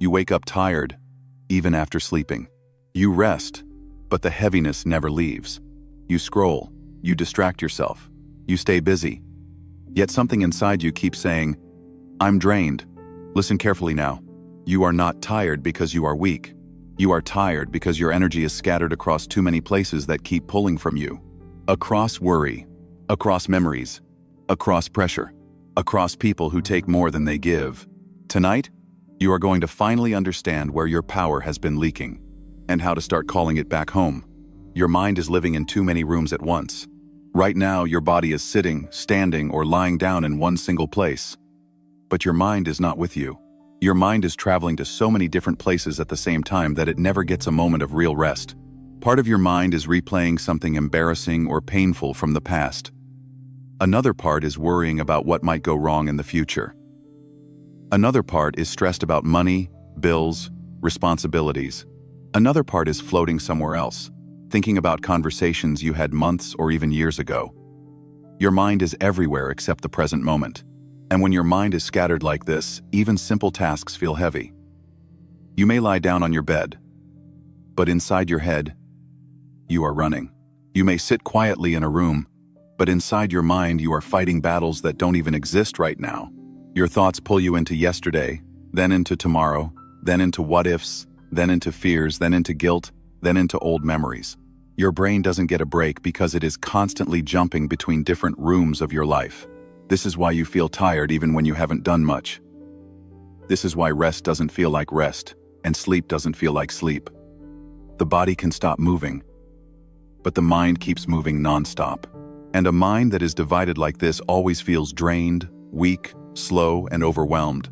You wake up tired, even after sleeping. You rest, but the heaviness never leaves. You scroll, you distract yourself, you stay busy. Yet something inside you keeps saying, "I'm drained." Listen carefully now. You are not tired because you are weak. You are tired because your energy is scattered across too many places that keep pulling from you. Across worry, across memories, across pressure, across people who take more than they give. Tonight, you are going to finally understand where your power has been leaking and how to start calling it back home. Your mind is living in too many rooms at once. Right now, your body is sitting, standing, or lying down in one single place. But your mind is not with you. Your mind is traveling to so many different places at the same time that it never gets a moment of real rest. Part of your mind is replaying something embarrassing or painful from the past. Another part is worrying about what might go wrong in the future. Another part is stressed about money, bills, responsibilities. Another part is floating somewhere else, thinking about conversations you had months or even years ago. Your mind is everywhere except the present moment. And when your mind is scattered like this, even simple tasks feel heavy. You may lie down on your bed, but inside your head, you are running. You may sit quietly in a room, but inside your mind you are fighting battles that don't even exist right now. Your thoughts pull you into yesterday, then into tomorrow, then into what-ifs, then into fears, then into guilt, then into old memories. Your brain doesn't get a break because it is constantly jumping between different rooms of your life. This is why you feel tired even when you haven't done much. This is why rest doesn't feel like rest, and sleep doesn't feel like sleep. The body can stop moving, but the mind keeps moving nonstop. And a mind that is divided like this always feels drained, weak, slow, and overwhelmed.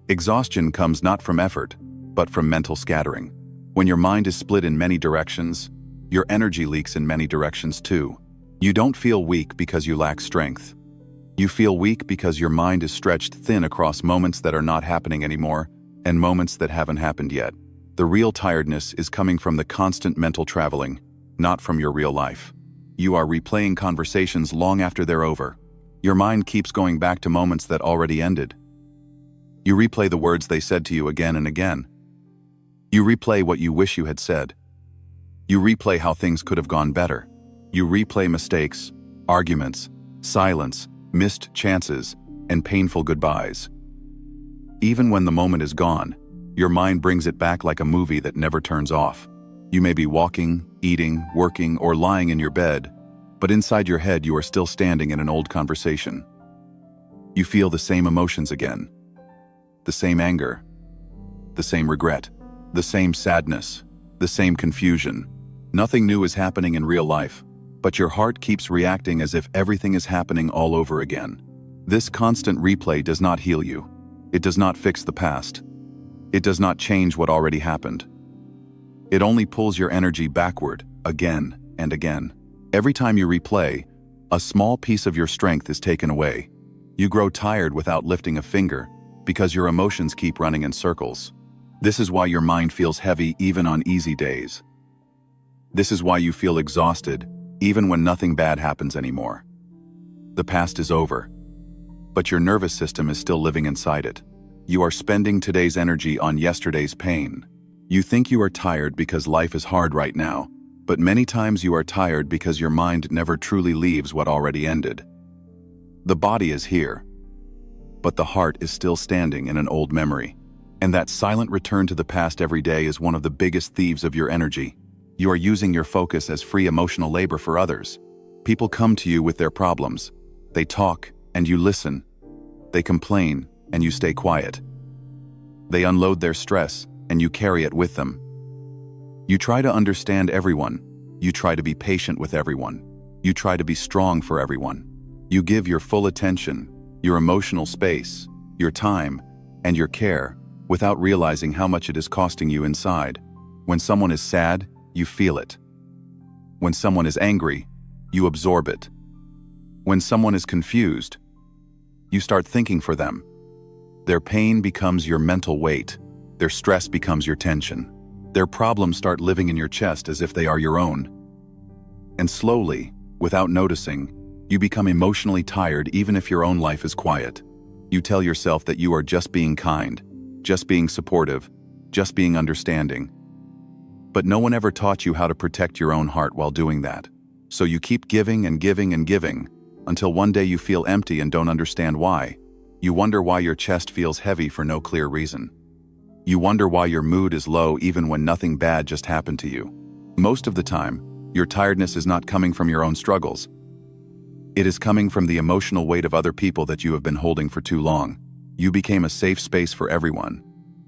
Exhaustion comes not from effort, but from mental scattering. When your mind is split in many directions, your energy leaks in many directions too. You don't feel weak because you lack strength. You feel weak because your mind is stretched thin across moments that are not happening anymore and moments that haven't happened yet. The real tiredness is coming from the constant mental traveling, not from your real life. You are replaying conversations long after they're over. Your mind keeps going back to moments that already ended. You replay the words they said to you again and again. You replay what you wish you had said. You replay how things could have gone better. You replay mistakes, arguments, silence, missed chances, and painful goodbyes. Even when the moment is gone, your mind brings it back like a movie that never turns off. You may be walking, eating, working, or lying in your bed, but inside your head you are still standing in an old conversation. You feel the same emotions again. The same anger, the same regret, the same sadness, the same confusion. Nothing new is happening in real life, but your heart keeps reacting as if everything is happening all over again. This constant replay does not heal you. It does not fix the past. It does not change what already happened. It only pulls your energy backward, again and again. Every time you replay, a small piece of your strength is taken away. You grow tired without lifting a finger because your emotions keep running in circles. This is why your mind feels heavy even on easy days. This is why you feel exhausted even when nothing bad happens anymore. The past is over, but your nervous system is still living inside it. You are spending today's energy on yesterday's pain. You think you are tired because life is hard right now, but many times you are tired because your mind never truly leaves what already ended. The body is here, but the heart is still standing in an old memory. And that silent return to the past every day is one of the biggest thieves of your energy. You are using your focus as free emotional labor for others. People come to you with their problems. They talk, and you listen. They complain, and you stay quiet. They unload their stress, and you carry it with them. You try to understand everyone. You try to be patient with everyone. You try to be strong for everyone. You give your full attention, your emotional space, your time, and your care without realizing how much it is costing you inside. When someone is sad, you feel it. When someone is angry, you absorb it. When someone is confused, you start thinking for them. Their pain becomes your mental weight. Their stress becomes your tension. Their problems start living in your chest as if they are your own. And slowly, without noticing, you become emotionally tired even if your own life is quiet. You tell yourself that you are just being kind, just being supportive, just being understanding. But no one ever taught you how to protect your own heart while doing that. So you keep giving and giving and giving, until one day you feel empty and don't understand why. You wonder why your chest feels heavy for no clear reason. You wonder why your mood is low even when nothing bad just happened to you. Most of the time, your tiredness is not coming from your own struggles. It is coming from the emotional weight of other people that you have been holding for too long. You became a safe space for everyone,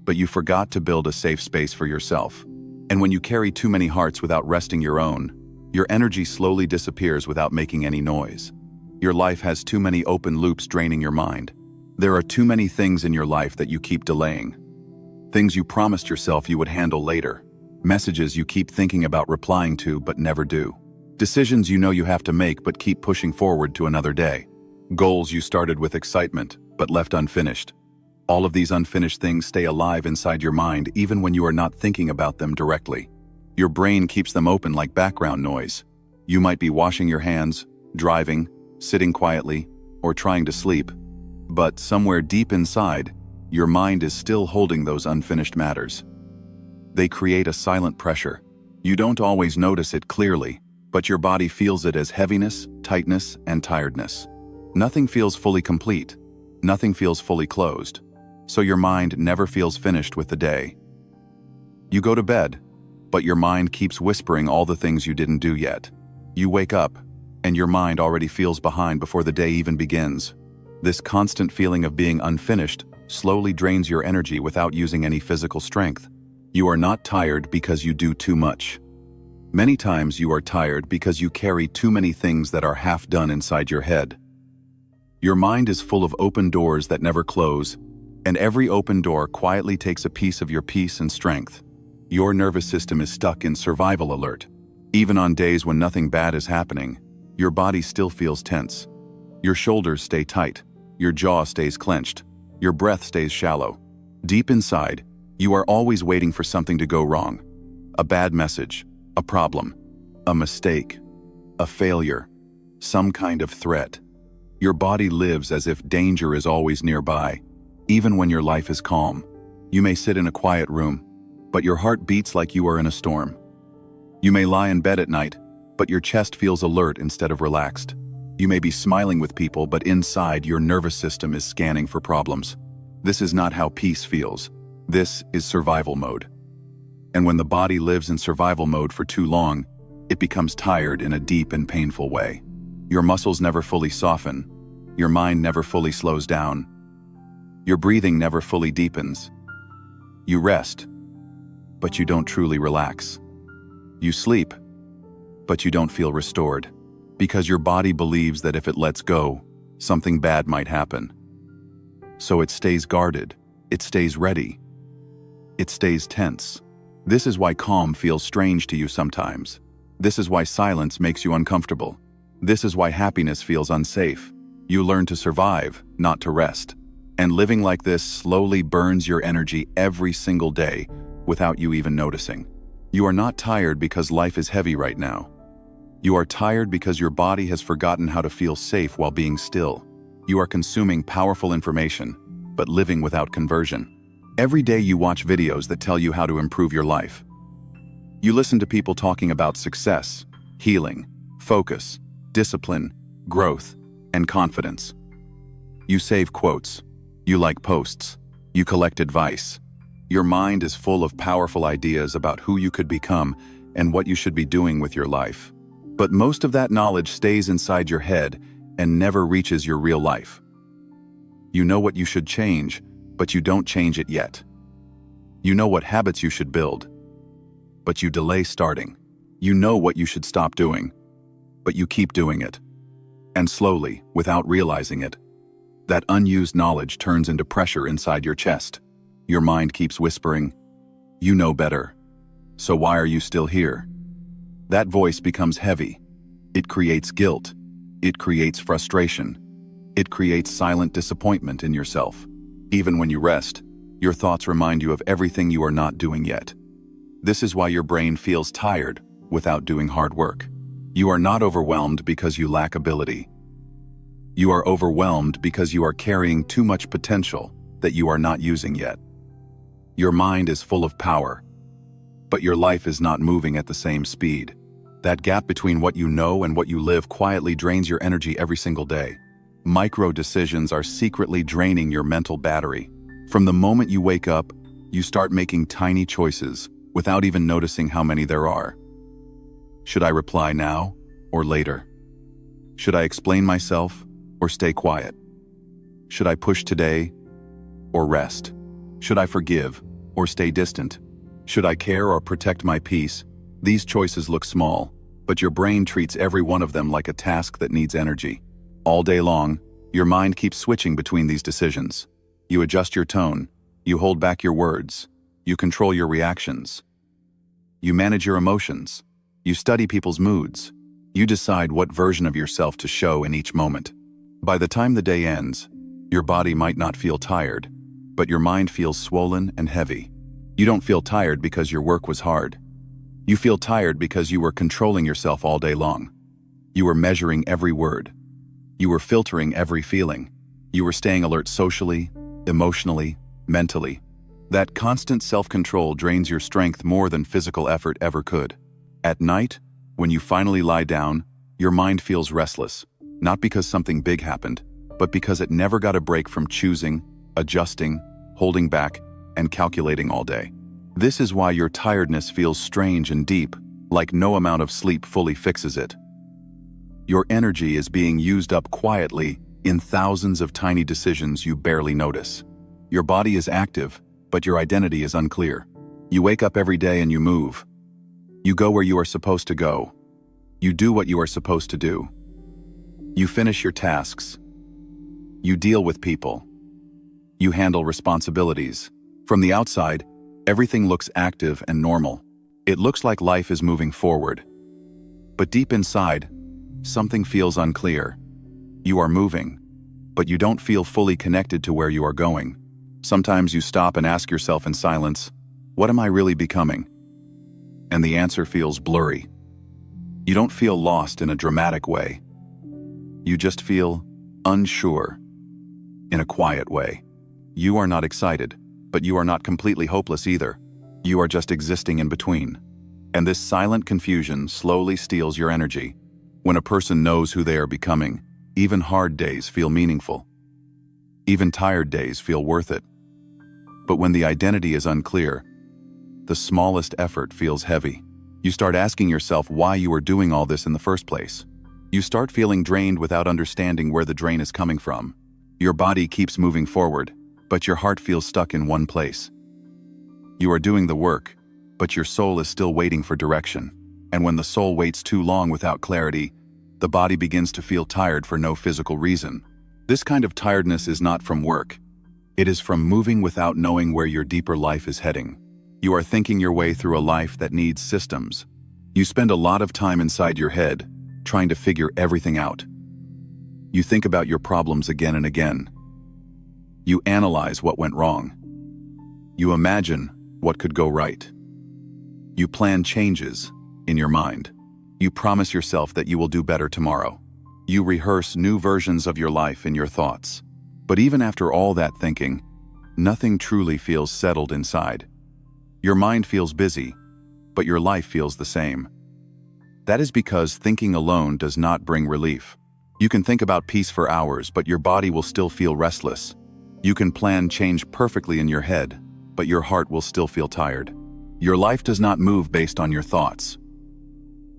but you forgot to build a safe space for yourself. And when you carry too many hearts without resting your own, your energy slowly disappears without making any noise. Your life has too many open loops draining your mind. There are too many things in your life that you keep delaying. Things you promised yourself you would handle later. Messages you keep thinking about replying to but never do. Decisions you know you have to make but keep pushing forward to another day. Goals you started with excitement but left unfinished. All of these unfinished things stay alive inside your mind even when you are not thinking about them directly. Your brain keeps them open like background noise. You might be washing your hands, driving, sitting quietly, or trying to sleep. But somewhere deep inside, your mind is still holding those unfinished matters. They create a silent pressure. You don't always notice it clearly, but your body feels it as heaviness, tightness, and tiredness. Nothing feels fully complete. Nothing feels fully closed. So your mind never feels finished with the day. You go to bed, but your mind keeps whispering all the things you didn't do yet. You wake up, and your mind already feels behind before the day even begins. This constant feeling of being unfinished slowly drains your energy without using any physical strength. You are not tired because you do too much. Many times you are tired because you carry too many things that are half done inside your head. Your mind is full of open doors that never close, and every open door quietly takes a piece of your peace and strength. Your nervous system is stuck in survival alert. Even on days when nothing bad is happening, your body still feels tense. Your shoulders stay tight, your jaw stays clenched, your breath stays shallow. Deep inside, you are always waiting for something to go wrong. A bad message, a problem, a mistake, a failure, some kind of threat. Your body lives as if danger is always nearby, even when your life is calm. You may sit in a quiet room, but your heart beats like you are in a storm. You may lie in bed at night, but your chest feels alert instead of relaxed. You may be smiling with people, but inside your nervous system is scanning for problems. This is not how peace feels. This is survival mode. And when the body lives in survival mode for too long, it becomes tired in a deep and painful way. Your muscles never fully soften. Your mind never fully slows down. Your breathing never fully deepens. You rest, but you don't truly relax. You sleep, but you don't feel restored, because your body believes that if it lets go, something bad might happen. So it stays guarded, it stays ready, it stays tense. This is why calm feels strange to you sometimes. This is why silence makes you uncomfortable. This is why happiness feels unsafe. You learn to survive, not to rest. And living like this slowly burns your energy every single day without you even noticing. You are not tired because life is heavy right now. You are tired because your body has forgotten how to feel safe while being still. You are consuming powerful information, but living without conversion. Every day you watch videos that tell you how to improve your life. You listen to people talking about success, healing, focus, discipline, growth, and confidence. You save quotes. You like posts. You collect advice. Your mind is full of powerful ideas about who you could become and what you should be doing with your life. But most of that knowledge stays inside your head and never reaches your real life. You know what you should change, but you don't change it yet. You know what habits you should build, but you delay starting. You know what you should stop doing, but you keep doing it. And slowly, without realizing it, that unused knowledge turns into pressure inside your chest. Your mind keeps whispering, "You know better. So why are you still here?" That voice becomes heavy. It creates guilt. It creates frustration. It creates silent disappointment in yourself. Even when you rest, your thoughts remind you of everything you are not doing yet. This is why your brain feels tired without doing hard work. You are not overwhelmed because you lack ability. You are overwhelmed because you are carrying too much potential that you are not using yet. Your mind is full of power, but your life is not moving at the same speed. That gap between what you know and what you live quietly drains your energy every single day. Micro decisions are secretly draining your mental battery. From the moment you wake up, you start making tiny choices without even noticing how many there are. Should I reply now or later? Should I explain myself or stay quiet? Should I push today or rest? Should I forgive or stay distant? Should I care or protect my peace? These choices look small, but your brain treats every one of them like a task that needs energy. All day long, your mind keeps switching between these decisions. You adjust your tone, you hold back your words, you control your reactions. You manage your emotions, you study people's moods, you decide what version of yourself to show in each moment. By the time the day ends, your body might not feel tired, but your mind feels swollen and heavy. You don't feel tired because your work was hard. You feel tired because you were controlling yourself all day long. You were measuring every word. You were filtering every feeling. You were staying alert socially, emotionally, mentally. That constant self-control drains your strength more than physical effort ever could. At night, when you finally lie down, your mind feels restless, not because something big happened, but because it never got a break from choosing, adjusting, holding back, and calculating all day. This is why your tiredness feels strange and deep, like no amount of sleep fully fixes it. Your energy is being used up quietly in thousands of tiny decisions you barely notice. Your body is active, but your identity is unclear. You wake up every day and you move. You go where you are supposed to go. You do what you are supposed to do. You finish your tasks. You deal with people. You handle responsibilities. From the outside, everything looks active and normal. It looks like life is moving forward. But deep inside, something feels unclear. You are moving, but you don't feel fully connected to where you are going. Sometimes you stop and ask yourself in silence, what am I really becoming? And the answer feels blurry. You don't feel lost in a dramatic way. You just feel unsure in a quiet way. You are not excited, but you are not completely hopeless either. You are just existing in between. And this silent confusion slowly steals your energy. When a person knows who they are becoming, even hard days feel meaningful. Even tired days feel worth it. But when the identity is unclear, the smallest effort feels heavy. You start asking yourself why you are doing all this in the first place. You start feeling drained without understanding where the drain is coming from. Your body keeps moving forward, but your heart feels stuck in one place. You are doing the work, but your soul is still waiting for direction. And when the soul waits too long without clarity, the body begins to feel tired for no physical reason. This kind of tiredness is not from work. It is from moving without knowing where your deeper life is heading. You are thinking your way through a life that needs systems. You spend a lot of time inside your head, trying to figure everything out. You think about your problems again and again. You analyze what went wrong. You imagine what could go right. You plan changes in your mind. You promise yourself that you will do better tomorrow. You rehearse new versions of your life in your thoughts. But even after all that thinking, nothing truly feels settled inside. Your mind feels busy, but your life feels the same. That is because thinking alone does not bring relief. You can think about peace for hours, but your body will still feel restless. You can plan change perfectly in your head, but your heart will still feel tired. Your life does not move based on your thoughts.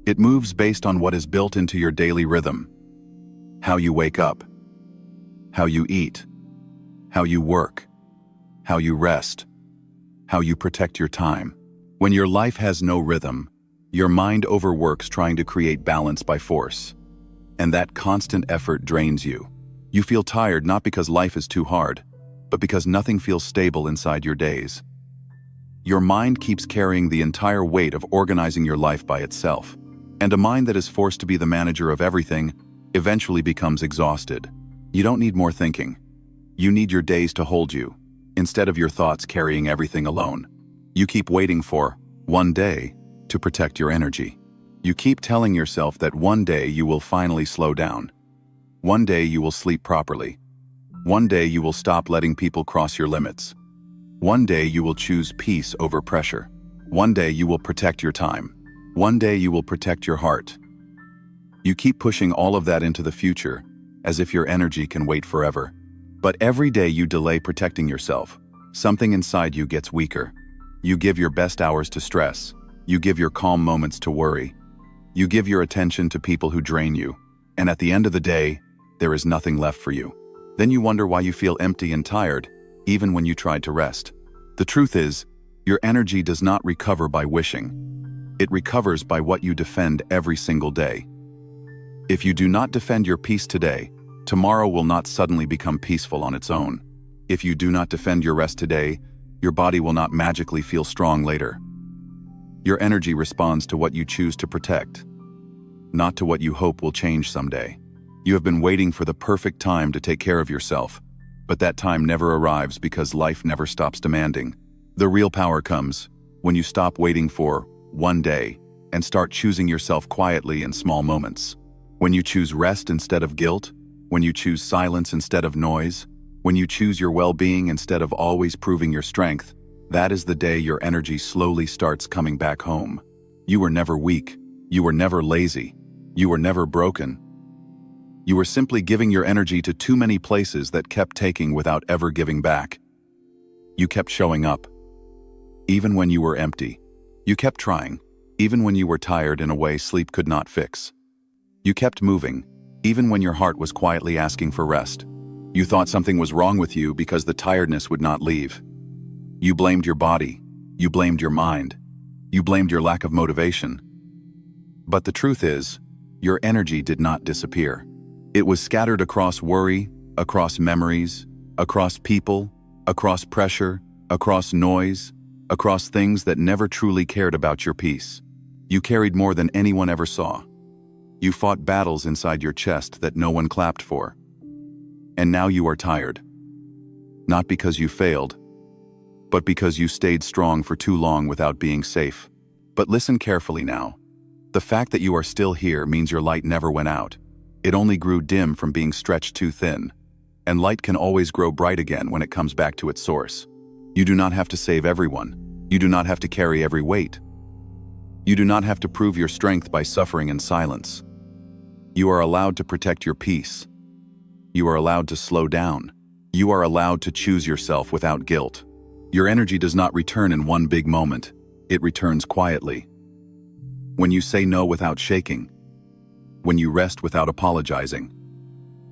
It moves based on what is built into your daily rhythm. How you wake up, how you eat, how you work, how you rest, how you protect your time. When your life has no rhythm, your mind overworks trying to create balance by force. And that constant effort drains you. You feel tired not because life is too hard, but because nothing feels stable inside your days. Your mind keeps carrying the entire weight of organizing your life by itself. And a mind that is forced to be the manager of everything eventually becomes exhausted. You don't need more thinking. You need your days to hold you, instead of your thoughts carrying everything alone. You keep waiting for one day to protect your energy. You keep telling yourself that one day you will finally slow down. One day you will sleep properly. One day you will stop letting people cross your limits. One day you will choose peace over pressure. One day you will protect your time. One day you will protect your heart. You keep pushing all of that into the future, as if your energy can wait forever. But every day you delay protecting yourself, something inside you gets weaker. You give your best hours to stress. You give your calm moments to worry. You give your attention to people who drain you. And at the end of the day, there is nothing left for you. Then you wonder why you feel empty and tired, even when you tried to rest. The truth is, your energy does not recover by wishing. It recovers by what you defend every single day. If you do not defend your peace today, tomorrow will not suddenly become peaceful on its own. If you do not defend your rest today, your body will not magically feel strong later. Your energy responds to what you choose to protect, not to what you hope will change someday. You have been waiting for the perfect time to take care of yourself, but that time never arrives because life never stops demanding. The real power comes when you stop waiting for one day and start choosing yourself quietly in small moments. When you choose rest instead of guilt, when you choose silence instead of noise, when you choose your well-being instead of always proving your strength, that is the day your energy slowly starts coming back home. You were never weak. You were never lazy. You were never broken. You were simply giving your energy to too many places that kept taking without ever giving back. You kept showing up, even when you were empty. You kept trying, even when you were tired in a way sleep could not fix. You kept moving, even when your heart was quietly asking for rest. You thought something was wrong with you because the tiredness would not leave. You blamed your body. You blamed your mind. You blamed your lack of motivation. But the truth is, your energy did not disappear. It was scattered across worry, across memories, across people, across pressure, across noise, across things that never truly cared about your peace. You carried more than anyone ever saw. You fought battles inside your chest that no one clapped for. And now you are tired. Not because you failed, but because you stayed strong for too long without being safe. But listen carefully now. The fact that you are still here means your light never went out. It only grew dim from being stretched too thin. And light can always grow bright again when it comes back to its source. You do not have to save everyone. You do not have to carry every weight. You do not have to prove your strength by suffering in silence. You are allowed to protect your peace. You are allowed to slow down. You are allowed to choose yourself without guilt. Your energy does not return in one big moment. It returns quietly. When you say no without shaking. When you rest without apologizing.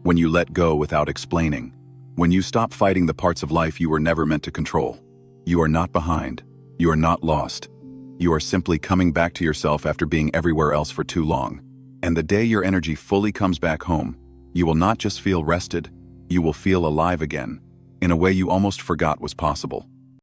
When you let go without explaining. When you stop fighting the parts of life you were never meant to control. You are not behind. You are not lost. You are simply coming back to yourself after being everywhere else for too long. And the day your energy fully comes back home, you will not just feel rested, you will feel alive again, in a way you almost forgot was possible.